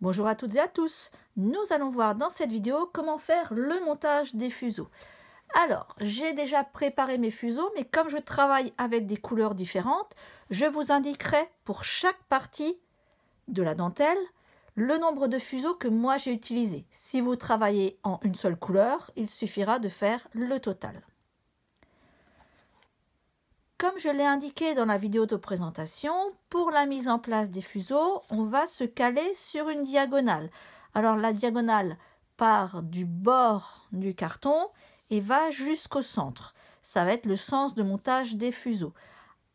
Bonjour à toutes et à tous, nous allons voir dans cette vidéo comment faire le montage des fuseaux. Alors, j'ai déjà préparé mes fuseaux, mais comme je travaille avec des couleurs différentes, je vous indiquerai pour chaque partie de la dentelle le nombre de fuseaux que moi j'ai utilisé. Si vous travaillez en une seule couleur, il suffira de faire le total. Comme je l'ai indiqué dans la vidéo de présentation, pour la mise en place des fuseaux, on va se caler sur une diagonale. Alors la diagonale part du bord du carton et va jusqu'au centre. Ça va être le sens de montage des fuseaux.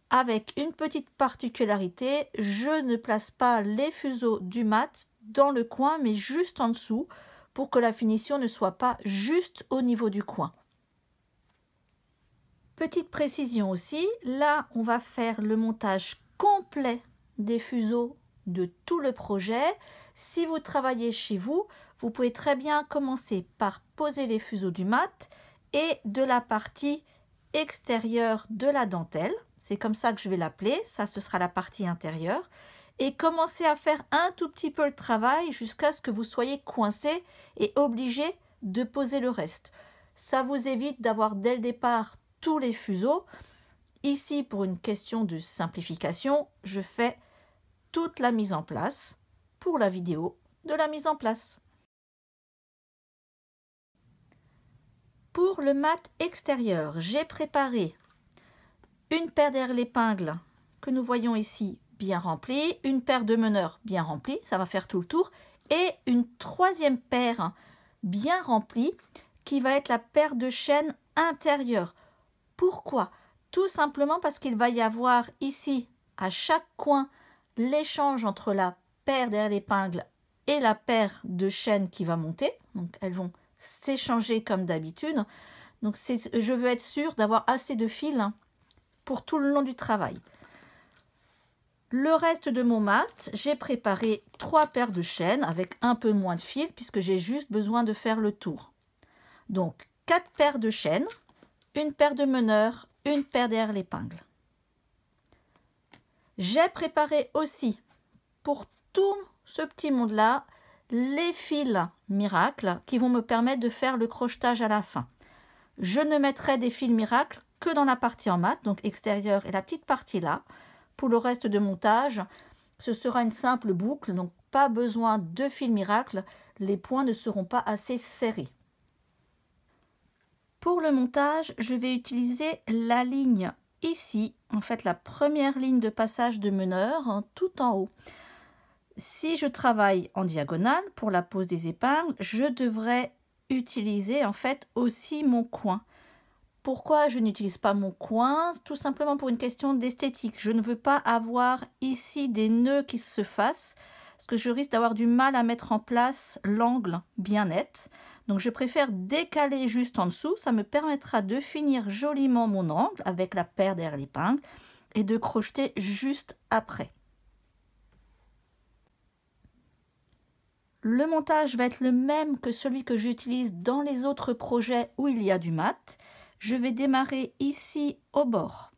Avec une petite particularité, je ne place pas les fuseaux du mat dans le coin, mais juste en dessous, pour que la finition ne soit pas juste au niveau du coin. Petite précision aussi, là on va faire le montage complet des fuseaux de tout le projet. Si vous travaillez chez vous, vous pouvez très bien commencer par poser les fuseaux du mat et de la partie extérieure de la dentelle. C'est comme ça que je vais l'appeler, ça ce sera la partie intérieure. Et commencer à faire un tout petit peu le travail jusqu'à ce que vous soyez coincé et obligé de poser le reste. Ça vous évite d'avoir dès le départ tous les fuseaux. Ici, pour une question de simplification, je fais toute la mise en place pour la vidéo de la mise en place. Pour le mat extérieur, j'ai préparé une paire d'épingles que nous voyons ici bien remplie, une paire de meneurs bien remplie, ça va faire tout le tour, et une troisième paire bien remplie qui va être la paire de chaînes intérieure. Pourquoi? Tout simplement parce qu'il va y avoir ici, à chaque coin, l'échange entre la paire d'épingles et la paire de chaînes qui va monter. Donc, elles vont s'échanger comme d'habitude. Donc, je veux être sûre d'avoir assez de fils pour tout le long du travail. Le reste de mon mat, j'ai préparé 3 paires de chaînes avec un peu moins de fils puisque j'ai juste besoin de faire le tour. Donc, 4 paires de chaînes, une paire de meneurs, une paire d'épingles. J'ai préparé aussi pour tout ce petit monde-là les fils miracles qui vont me permettre de faire le crochetage à la fin. Je ne mettrai des fils miracles que dans la partie en mat, donc extérieure et la petite partie là. Pour le reste de montage, ce sera une simple boucle, donc pas besoin de fils miracles, les points ne seront pas assez serrés. Pour le montage, je vais utiliser la ligne ici, en fait la première ligne de passage de meneur, tout en haut. Si je travaille en diagonale pour la pose des épingles, je devrais utiliser en fait aussi mon coin. Pourquoi je n'utilise pas mon coin? Tout simplement pour une question d'esthétique. Je ne veux pas avoir ici des nœuds qui se fassent, parce que je risque d'avoir du mal à mettre en place l'angle bien net. Donc je préfère décaler juste en dessous, ça me permettra de finir joliment mon angle avec la paire d'épingles et de crocheter juste après. Le montage va être le même que celui que j'utilise dans les autres projets où il y a du mat. Je vais démarrer ici au bord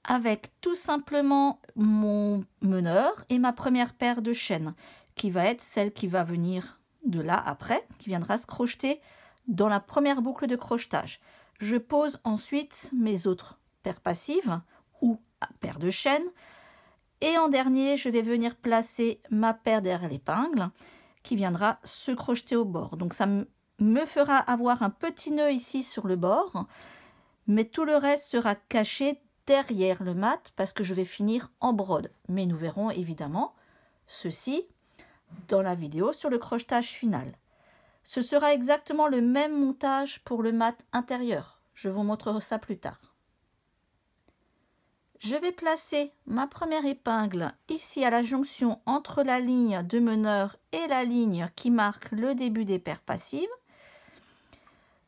avec tout simplement mon meneur et ma première paire de chaînes qui va être celle qui va venir de là après, qui viendra se crocheter dans la première boucle de crochetage. Je pose ensuite mes autres paires passives ou paires de chaînes et en dernier je vais venir placer ma paire d'épingles qui viendra se crocheter au bord. Donc ça me fera avoir un petit nœud ici sur le bord, mais tout le reste sera caché derrière le mat parce que je vais finir en brode. Mais nous verrons évidemment ceci dans la vidéo sur le crochetage final. Ce sera exactement le même montage pour le mat intérieur. Je vous montrerai ça plus tard. Je vais placer ma première épingle ici à la jonction entre la ligne de meneur et la ligne qui marque le début des paires passives.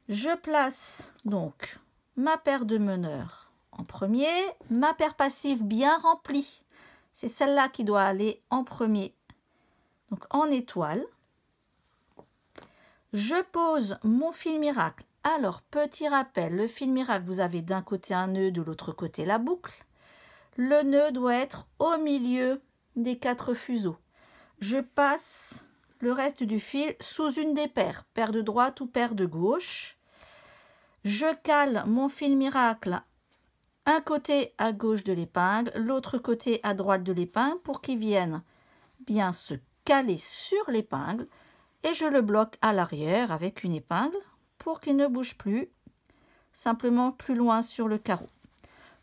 Je place donc ma paire de meneurs en premier, ma paire passive bien remplie, c'est celle-là qui doit aller en premier, donc en étoile. Je pose mon fil miracle. Alors, petit rappel, le fil miracle, vous avez d'un côté un nœud, de l'autre côté la boucle. Le nœud doit être au milieu des 4 fuseaux. je passe le reste du fil sous une des paires, paire de droite ou paire de gauche. Je cale mon fil miracle un côté à gauche de l'épingle, l'autre côté à droite de l'épingle pour qu'il vienne bien se caler sur l'épingle et je le bloque à l'arrière avec une épingle pour qu'il ne bouge plus, simplement plus loin sur le carreau.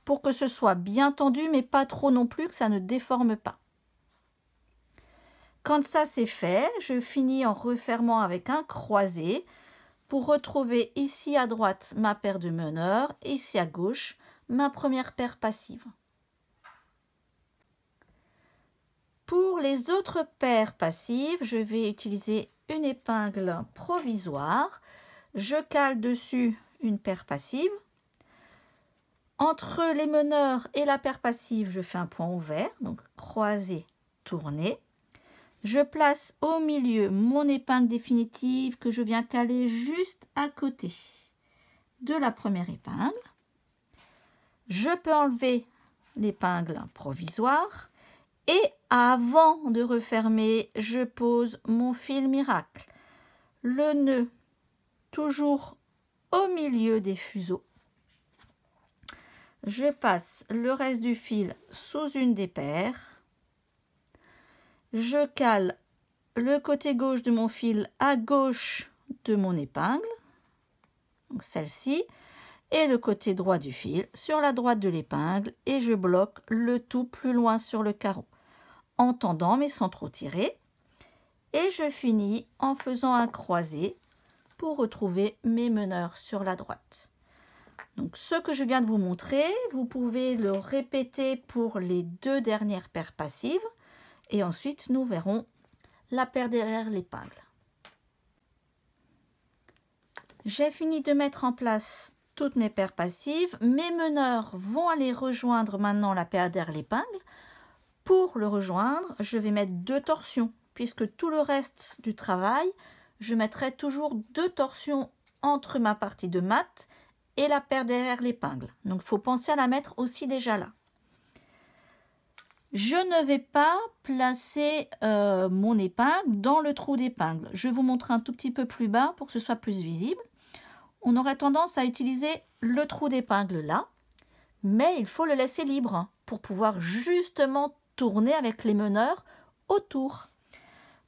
Pour que ce soit bien tendu mais pas trop non plus, que ça ne déforme pas. Quand ça c'est fait, je finis en refermant avec un croisé pour retrouver ici à droite ma paire de meneurs et ici à gauche ma première paire passive. Pour les autres paires passives, je vais utiliser une épingle provisoire. Je cale dessus une paire passive. Entre les meneurs et la paire passive, je fais un point ouvert, donc croisé, tourné. Je place au milieu mon épingle définitive que je viens caler juste à côté de la première épingle. Je peux enlever l'épingle provisoire et avant de refermer, je pose mon fil miracle. Le nœud toujours au milieu des fuseaux. Je passe le reste du fil sous une des paires. Je cale le côté gauche de mon fil à gauche de mon épingle, donc celle-ci, et le côté droit du fil sur la droite de l'épingle et je bloque le tout plus loin sur le carreau, en tendant mais sans trop tirer. Et je finis en faisant un croisé pour retrouver mes meneurs sur la droite. Donc ce que je viens de vous montrer, vous pouvez le répéter pour les deux dernières paires passives et ensuite nous verrons la paire derrière l'épingle. J'ai fini de mettre en place toutes mes paires passives. Mes meneurs vont aller rejoindre maintenant la paire derrière l'épingle. Pour le rejoindre, je vais mettre 2 torsions puisque tout le reste du travail, je mettrai toujours 2 torsions entre ma partie de mat et la paire derrière l'épingle. Donc, il faut penser à la mettre aussi déjà là. Je ne vais pas placer mon épingle dans le trou d'épingle. Je vous montre un tout petit peu plus bas pour que ce soit plus visible. On aurait tendance à utiliser le trou d'épingle là, mais il faut le laisser libre pour pouvoir justement tourner avec les meneurs autour.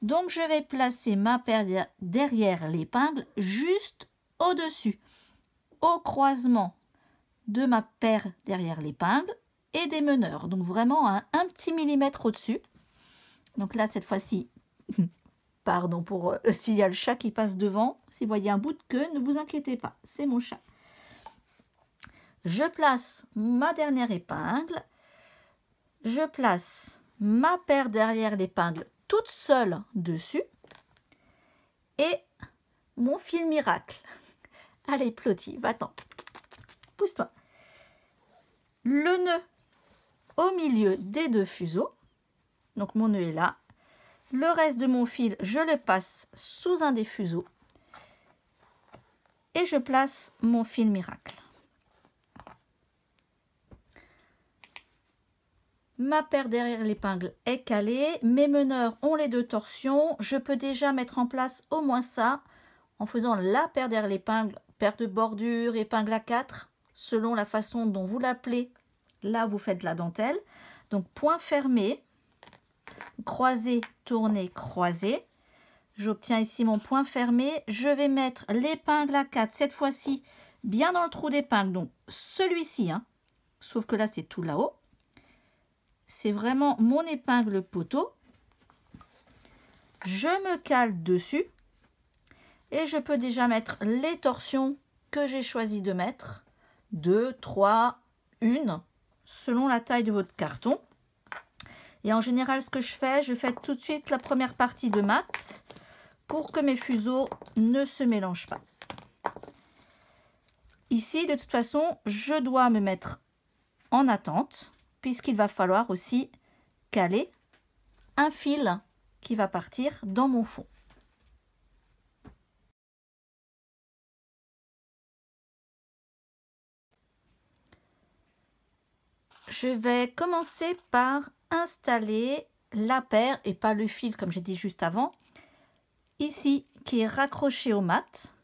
Donc je vais placer ma paire derrière l'épingle juste au-dessus, au croisement de ma paire derrière l'épingle et des meneurs. Donc vraiment un petit millimètre au-dessus. Donc là cette fois-ci, pardon pour s'il y a le chat qui passe devant, si vous voyez un bout de queue, ne vous inquiétez pas, c'est mon chat. Je place ma dernière épingle, je place ma paire derrière l'épingle toute seule dessus et mon fil miracle. Allez, Plotty, va-t'en, pousse-toi. Le nœud au milieu des 2 fuseaux, donc mon nœud est là. Le reste de mon fil, je le passe sous un des fuseaux et je place mon fil miracle. Ma paire derrière l'épingle est calée, mes meneurs ont les 2 torsions. Je peux déjà mettre en place au moins ça en faisant la paire derrière l'épingle, paire de bordure, épingle à 4, selon la façon dont vous l'appelez. Là, vous faites la dentelle. Donc, point fermé, croisé, tourné, croisé. J'obtiens ici mon point fermé. Je vais mettre l'épingle à 4, cette fois-ci, bien dans le trou d'épingle. Donc, celui-ci, hein, sauf que là, c'est tout là-haut. C'est vraiment mon épingle poteau. Je me cale dessus et je peux déjà mettre les torsions que j'ai choisi de mettre. 2, 3, 1, selon la taille de votre carton. Et en général, ce que je fais tout de suite la première partie de mat pour que mes fuseaux ne se mélangent pas. Ici, de toute façon, je dois me mettre en attente puisqu'il va falloir aussi caler un fil qui va partir dans mon fond. Je vais commencer par installer la paire et pas le fil comme j'ai dit juste avant, ici qui est raccroché au mat.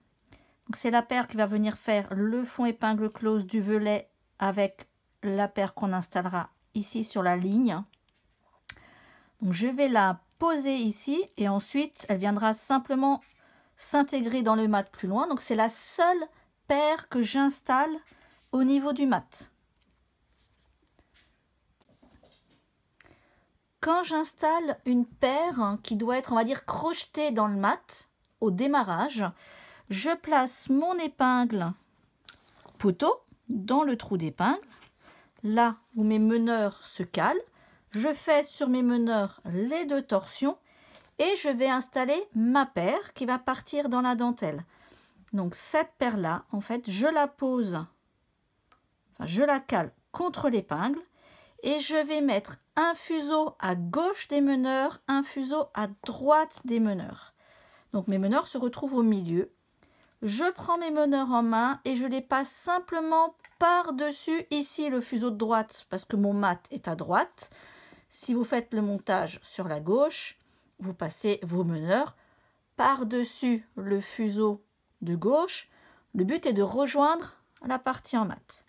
Donc c'est la paire qui va venir faire le fond épingle close du volet avec la paire qu'on installera ici sur la ligne. Donc je vais la poser ici et ensuite elle viendra simplement s'intégrer dans le mat plus loin. Donc c'est la seule paire que j'installe au niveau du mat. Quand j'installe une paire qui doit être, on va dire, crochetée dans le mat au démarrage, je place mon épingle poteau dans le trou d'épingle, là où mes meneurs se calent. Je fais sur mes meneurs les 2 torsions et je vais installer ma paire qui va partir dans la dentelle. Donc cette paire-là, en fait, je la pose, enfin, je la cale contre l'épingle et je vais mettre un fuseau à gauche des meneurs, un fuseau à droite des meneurs. Donc mes meneurs se retrouvent au milieu. Je prends mes meneurs en main et je les passe simplement par-dessus ici le fuseau de droite parce que mon mat est à droite. Si vous faites le montage sur la gauche, vous passez vos meneurs par-dessus le fuseau de gauche. Le but est de rejoindre la partie en mat.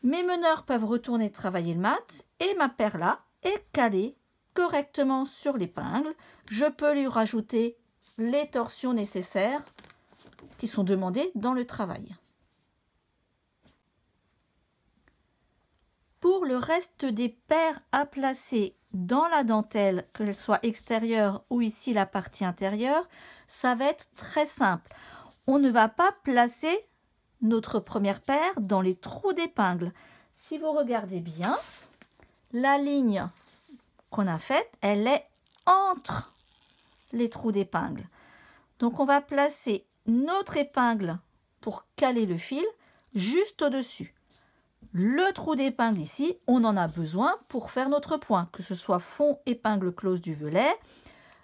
Mes meneurs peuvent retourner travailler le mat et ma paire là est calée correctement sur l'épingle. Je peux lui rajouter les torsions nécessaires qui sont demandées dans le travail. Pour le reste des paires à placer dans la dentelle, qu'elle soit extérieure ou ici la partie intérieure, ça va être très simple. On ne va pas placer notre première paire dans les trous d'épingle. Si vous regardez bien, la ligne qu'on a faite, elle est entre les trous d'épingle. Donc on va placer notre épingle pour caler le fil juste au-dessus. Le trou d'épingle ici, on en a besoin pour faire notre point, que ce soit fond épingle close du volet,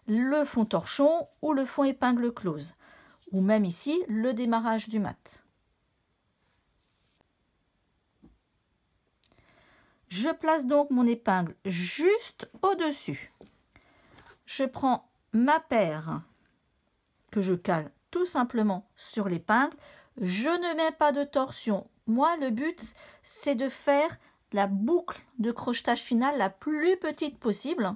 le fond torchon ou le fond épingle close, ou même ici le démarrage du mat. Je place donc mon épingle juste au-dessus. Je prends ma paire que je cale tout simplement sur l'épingle. Je ne mets pas de torsion. Moi, le but, c'est de faire la boucle de crochetage finale la plus petite possible.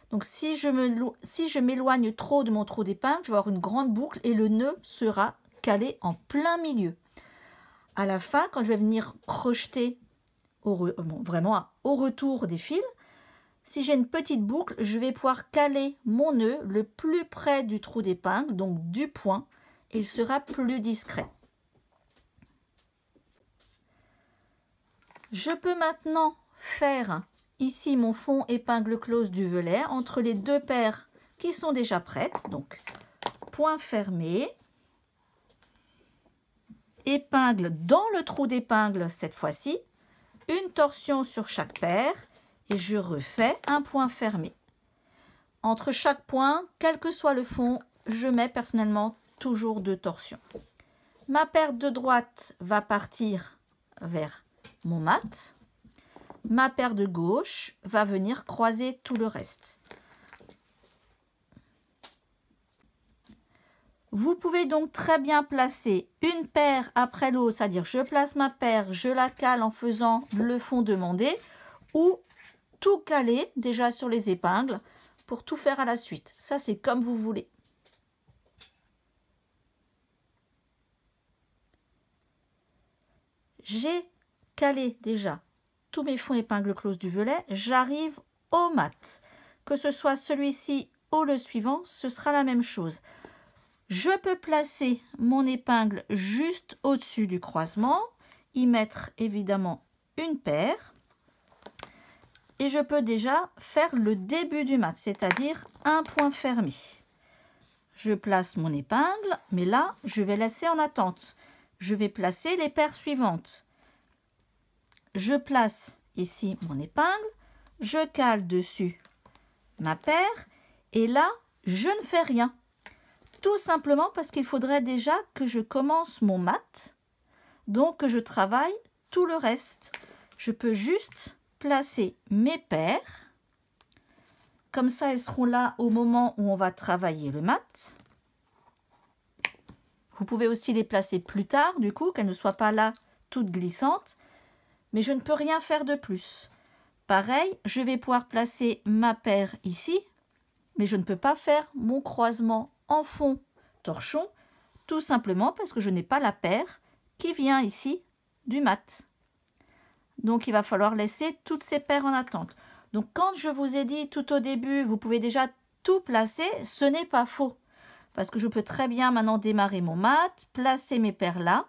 Donc, si je m'éloigne trop de mon trou d'épingle, je vais avoir une grande boucle et le nœud sera calé en plein milieu. À la fin, quand je vais venir crocheter vraiment au retour des fils, si j'ai une petite boucle, je vais pouvoir caler mon nœud le plus près du trou d'épingle, donc du point, et il sera plus discret. Je peux maintenant faire ici mon fond épingle close du volet entre les 2 paires qui sont déjà prêtes. Donc, point fermé, épingle dans le trou d'épingle cette fois-ci, une torsion sur chaque paire et je refais un point fermé. Entre chaque point, quel que soit le fond, je mets personnellement toujours 2 torsions. Ma paire de droite va partir vers mon mat. Ma paire de gauche va venir croiser tout le reste. Vous pouvez donc très bien placer une paire après l'autre, c'est-à-dire je place ma paire, je la cale en faisant le fond demandé, ou tout caler déjà sur les épingles pour tout faire à la suite. Ça, c'est comme vous voulez. J'ai calé déjà tous mes fonds épingle close du volet. J'arrive au mat. Que ce soit celui-ci ou le suivant, ce sera la même chose. Je peux placer mon épingle juste au-dessus du croisement, y mettre évidemment une paire. Et je peux déjà faire le début du mat, c'est-à-dire un point fermé. Je place mon épingle, mais là, je vais laisser en attente. Je vais placer les paires suivantes. Je place ici mon épingle, je cale dessus ma paire, et là, je ne fais rien. Tout simplement parce qu'il faudrait déjà que je commence mon mat, donc que je travaille tout le reste. Je peux juste placer mes paires Comme ça, elles seront là au moment où on va travailler le mat. Vous pouvez aussi les placer plus tard, du coup, qu'elles ne soient pas là toutes glissantes. Mais je ne peux rien faire de plus. Pareil, je vais pouvoir placer ma paire ici, mais je ne peux pas faire mon croisement en fond torchon, tout simplement parce que je n'ai pas la paire qui vient ici du mat. Donc, il va falloir laisser toutes ces paires en attente. Donc, quand je vous ai dit tout au début, vous pouvez déjà tout placer, ce n'est pas faux. Parce que je peux très bien maintenant démarrer mon mat, placer mes paires là,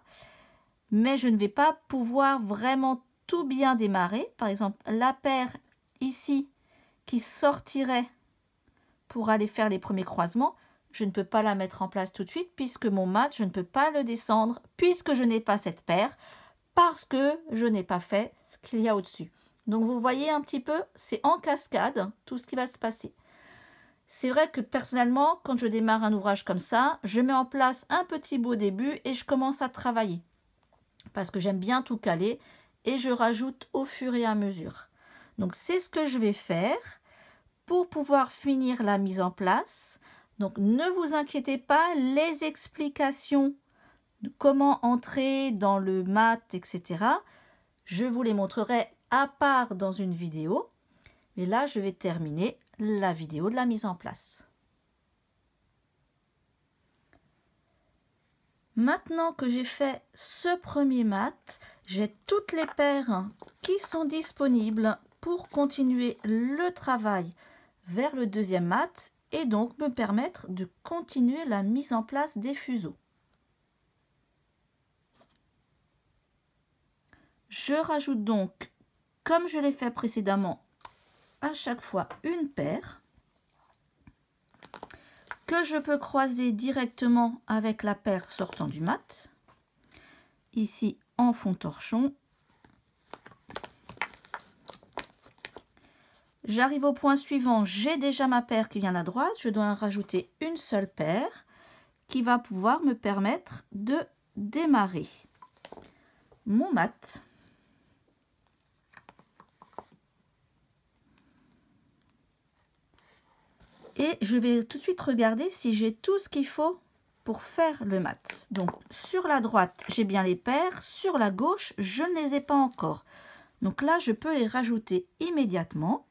mais je ne vais pas pouvoir vraiment tout bien démarrer. Par exemple, la paire ici qui sortirait pour aller faire les premiers croisements, je ne peux pas la mettre en place tout de suite puisque mon mat, je ne peux pas le descendre puisque je n'ai pas cette paire parce que je n'ai pas fait ce qu'il y a au-dessus. Donc vous voyez un petit peu, c'est en cascade tout ce qui va se passer. C'est vrai que personnellement, quand je démarre un ouvrage comme ça, je mets en place un petit bout au début et je commence à travailler. Parce que j'aime bien tout caler et je rajoute au fur et à mesure. Donc c'est ce que je vais faire pour pouvoir finir la mise en place. Donc ne vous inquiétez pas, les explications de comment entrer dans le mat, etc. Je vous les montrerai à part dans une vidéo. Mais là, je vais terminer la vidéo de la mise en place. Maintenant que j'ai fait ce premier mat, j'ai toutes les paires qui sont disponibles pour continuer le travail vers le deuxième mat et donc me permettre de continuer la mise en place des fuseaux. Je rajoute donc, comme je l'ai fait précédemment, à chaque fois une paire que je peux croiser directement avec la paire sortant du mat, ici en fond torchon. J'arrive au point suivant, j'ai déjà ma paire qui vient à droite, je dois en rajouter une seule paire qui va pouvoir me permettre de démarrer mon mat. Et je vais tout de suite regarder si j'ai tout ce qu'il faut pour faire le mat. Donc sur la droite, j'ai bien les paires. Sur la gauche, je ne les ai pas encore. Donc là, je peux les rajouter immédiatement.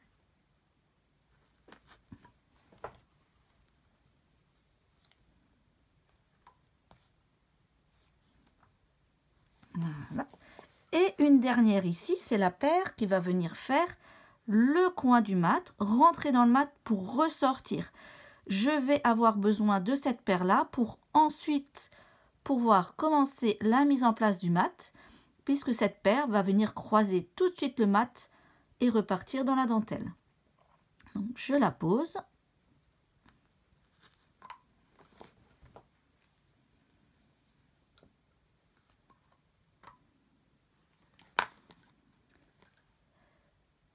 Voilà. Et une dernière ici, c'est la paire qui va venir faire le coin du mat, rentrer dans le mat pour ressortir. Je vais avoir besoin de cette paire-là pour ensuite pouvoir commencer la mise en place du mat, puisque cette paire va venir croiser tout de suite le mat et repartir dans la dentelle. Donc, je la pose.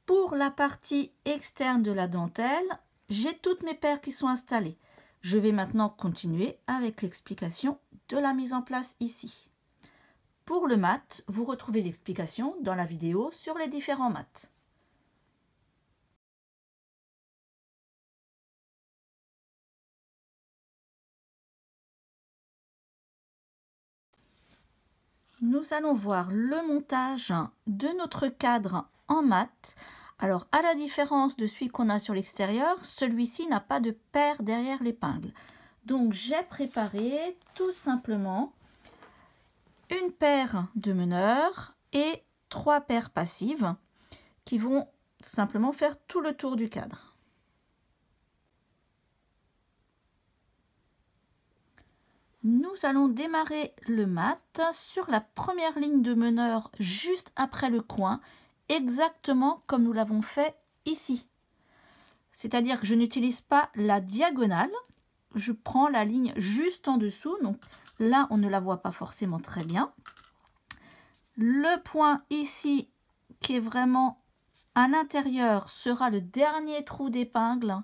Pour la partie externe de la dentelle, j'ai toutes mes paires qui sont installées. Je vais maintenant continuer avec l'explication de la mise en place ici. Pour le mat, vous retrouvez l'explication dans la vidéo sur les différents mats. Nous allons voir le montage de notre cadre en mat. Alors, à la différence de celui qu'on a sur l'extérieur, celui-ci n'a pas de paire derrière l'épingle. Donc, j'ai préparé tout simplement une paire de meneurs et 3 paires passives qui vont simplement faire tout le tour du cadre. Nous allons démarrer le mat sur la première ligne de meneur juste après le coin, exactement comme nous l'avons fait ici. C'est-à-dire que je n'utilise pas la diagonale, je prends la ligne juste en dessous, donc là on ne la voit pas forcément très bien. Le point ici qui est vraiment à l'intérieur sera le dernier trou d'épingle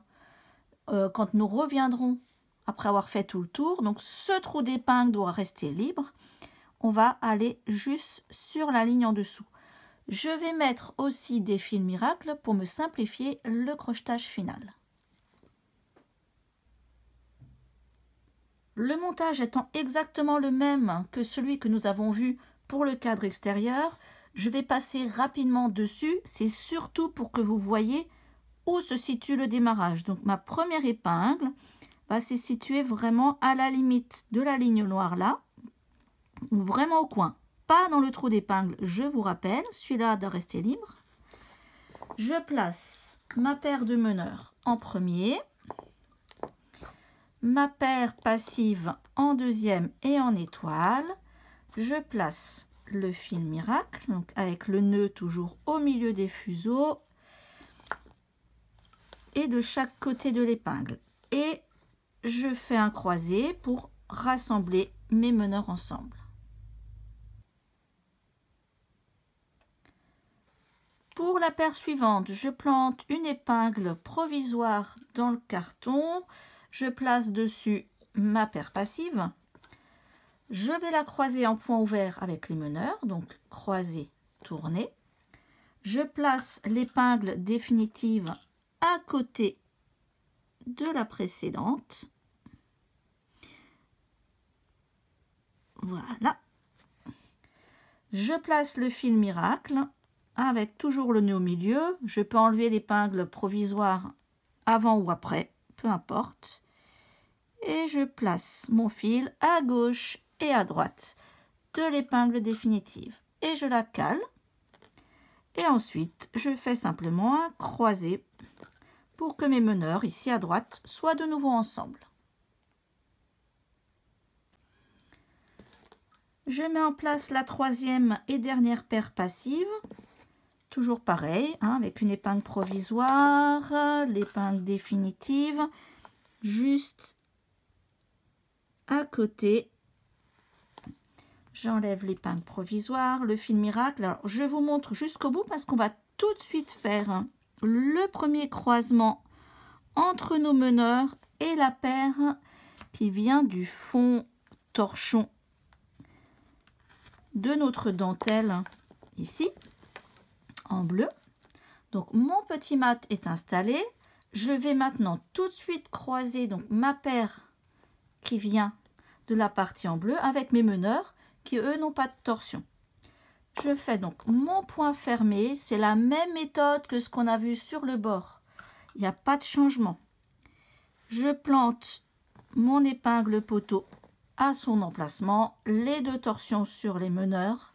quand nous reviendrons après avoir fait tout le tour. Donc ce trou d'épingle doit rester libre. On va aller juste sur la ligne en dessous. Je vais mettre aussi des fils miracles pour me simplifier le crochetage final. Le montage étant exactement le même que celui que nous avons vu pour le cadre extérieur, je vais passer rapidement dessus. C'est surtout pour que vous voyez où se situe le démarrage. Donc ma première épingle va se situer vraiment à la limite de la ligne noire là, ou vraiment au coin, pas dans le trou d'épingle, je vous rappelle, celui-là doit rester libre. Je place ma paire de meneurs en premier, ma paire passive en deuxième et en étoile. Je place le fil miracle, donc avec le nœud toujours au milieu des fuseaux et de chaque côté de l'épingle. Et je fais un croisé pour rassembler mes meneurs ensemble. Pour la paire suivante, je plante une épingle provisoire dans le carton. Je place dessus ma paire passive. Je vais la croiser en point ouvert avec les meneurs, donc croiser, tourner. Je place l'épingle définitive à côté de la précédente. Voilà. Je place le fil miracle avec toujours le nœud au milieu. Je peux enlever l'épingle provisoire avant ou après, peu importe. Et je place mon fil à gauche et à droite de l'épingle définitive. Et je la cale. Et ensuite, je fais simplement un croisé pour que mes meneurs ici à droite soient de nouveau ensemble. Je mets en place la troisième et dernière paire passive. Toujours pareil, hein, avec une épingle provisoire, l'épingle définitive, juste à côté. J'enlève l'épingle provisoire, le fil miracle. Alors, je vous montre jusqu'au bout parce qu'on va tout de suite faire le premier croisement entre nos meneurs et la paire qui vient du fond torchon de notre dentelle ici en bleu. Donc mon petit mat est installé. Je vais maintenant tout de suite croiser donc ma paire qui vient de la partie en bleu avec mes meneurs qui eux n'ont pas de torsion. Je fais donc mon point fermé, c'est la même méthode que ce qu'on a vu sur le bord. Il n'y a pas de changement. Je plante mon épingle poteau à son emplacement, les deux torsions sur les meneurs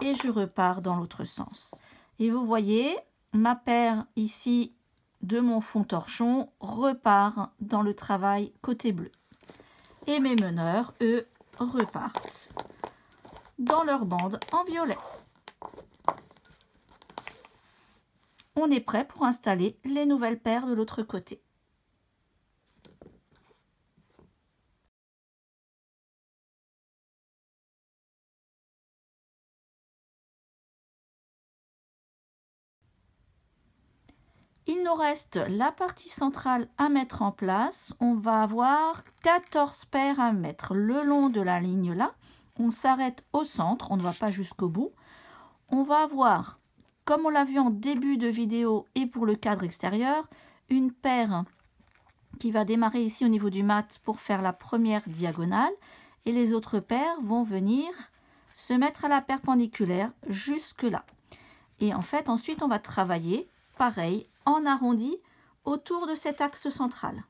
et je repars dans l'autre sens. Et vous voyez, ma paire ici de mon fond torchon repart dans le travail côté bleu. Et mes meneurs, eux, repartent dans leur bande en violet. On est prêt pour installer les nouvelles paires de l'autre côté. Il nous reste la partie centrale à mettre en place. On va avoir 14 paires à mettre le long de la ligne là. On s'arrête au centre, on ne va pas jusqu'au bout. On va avoir, comme on l'a vu en début de vidéo et pour le cadre extérieur, une paire qui va démarrer ici au niveau du mat pour faire la première diagonale. Et les autres paires vont venir se mettre à la perpendiculaire jusque là. Et en fait, ensuite, on va travailler pareil, en arrondi, autour de cet axe central.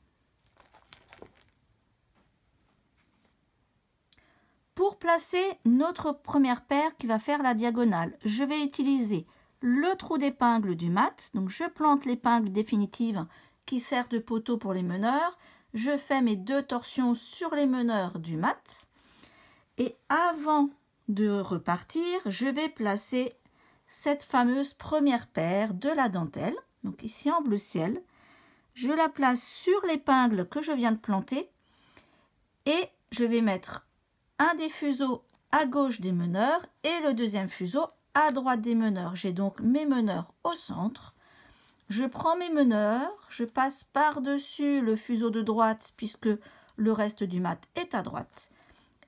Pour placer notre première paire qui va faire la diagonale, je vais utiliser le trou d'épingle du mat. Donc je plante l'épingle définitive qui sert de poteau pour les meneurs. Je fais mes deux torsions sur les meneurs du mat. Et avant de repartir, je vais placer cette fameuse première paire de la dentelle, donc ici en bleu ciel. Je la place sur l'épingle que je viens de planter et je vais mettre un des fuseaux à gauche des meneurs et le deuxième fuseau à droite des meneurs. J'ai donc mes meneurs au centre. Je prends mes meneurs, je passe par-dessus le fuseau de droite puisque le reste du mat est à droite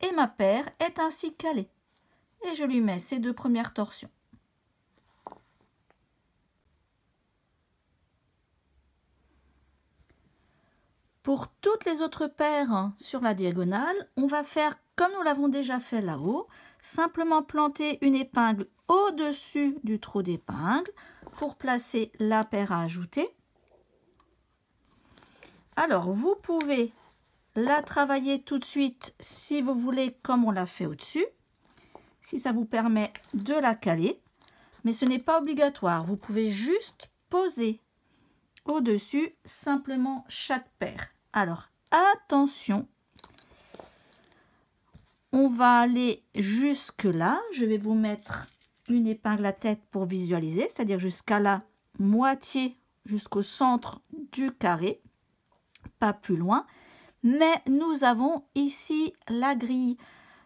et ma paire est ainsi calée. Et je lui mets ces deux premières torsions. Pour toutes les autres paires sur la diagonale, on va faire comme nous l'avons déjà fait là-haut, simplement planter une épingle au-dessus du trou d'épingle pour placer la paire à ajouter. Alors, vous pouvez la travailler tout de suite si vous voulez, comme on l'a fait au-dessus, si ça vous permet de la caler, mais ce n'est pas obligatoire. Vous pouvez juste poser au-dessus simplement chaque paire. Alors, attention, on va aller jusque là. Je vais vous mettre une épingle à tête pour visualiser, c'est-à-dire jusqu'à la moitié, jusqu'au centre du carré, pas plus loin. Mais nous avons ici la grille.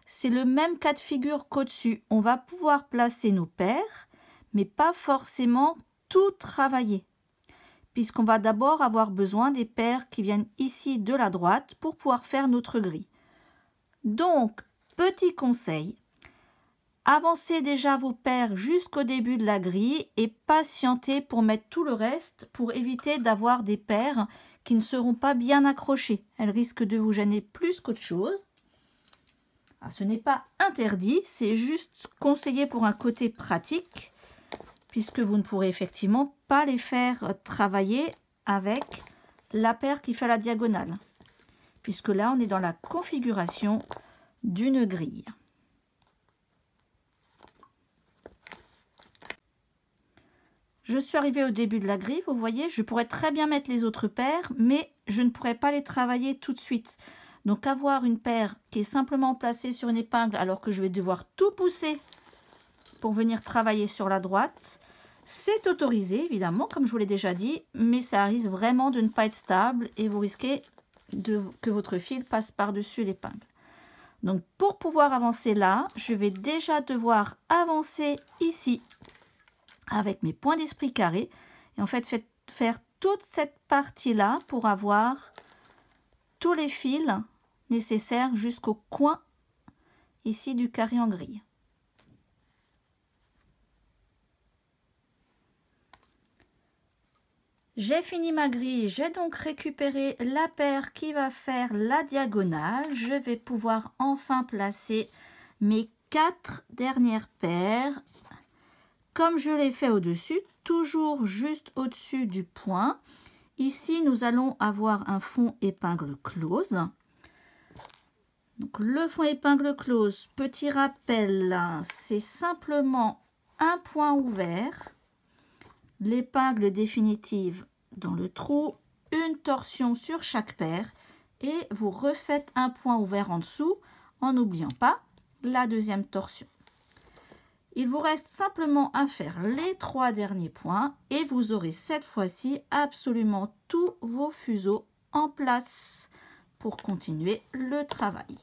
C'est le même cas de figure qu'au-dessus. On va pouvoir placer nos paires, mais pas forcément tout travailler, puisqu'on va d'abord avoir besoin des paires qui viennent ici de la droite pour pouvoir faire notre grille. Donc, petit conseil, avancez déjà vos paires jusqu'au début de la grille et patientez pour mettre tout le reste pour éviter d'avoir des paires qui ne seront pas bien accrochées. Elles risquent de vous gêner plus qu'autre chose. Alors, ce n'est pas interdit, c'est juste conseillé pour un côté pratique, puisque vous ne pourrez effectivement pas les faire travailler avec la paire qui fait la diagonale, puisque là on est dans la configuration d'une grille. Je suis arrivée au début de la grille, vous voyez, je pourrais très bien mettre les autres paires, mais je ne pourrais pas les travailler tout de suite. Donc avoir une paire qui est simplement placée sur une épingle alors que je vais devoir tout pousser pour venir travailler sur la droite, c'est autorisé évidemment, comme je vous l'ai déjà dit, mais ça risque vraiment de ne pas être stable et vous risquez que votre fil passe par-dessus l'épingle. Donc pour pouvoir avancer là, je vais déjà devoir avancer ici avec mes points d'esprit carrés et en fait faire toute cette partie là pour avoir tous les fils nécessaires jusqu'au coin ici du carré en grille. J'ai fini ma grille, j'ai donc récupéré la paire qui va faire la diagonale. Je vais pouvoir enfin placer mes 4 dernières paires comme je l'ai fait au-dessus, toujours juste au-dessus du point. Ici, nous allons avoir un fond épingle close. Donc, le fond épingle close, petit rappel, c'est simplement un point ouvert, l'épingle définitive dans le trou, une torsion sur chaque paire et vous refaites un point ouvert en dessous en n'oubliant pas la deuxième torsion. Il vous reste simplement à faire les 3 derniers points et vous aurez cette fois-ci absolument tous vos fuseaux en place pour continuer le travail.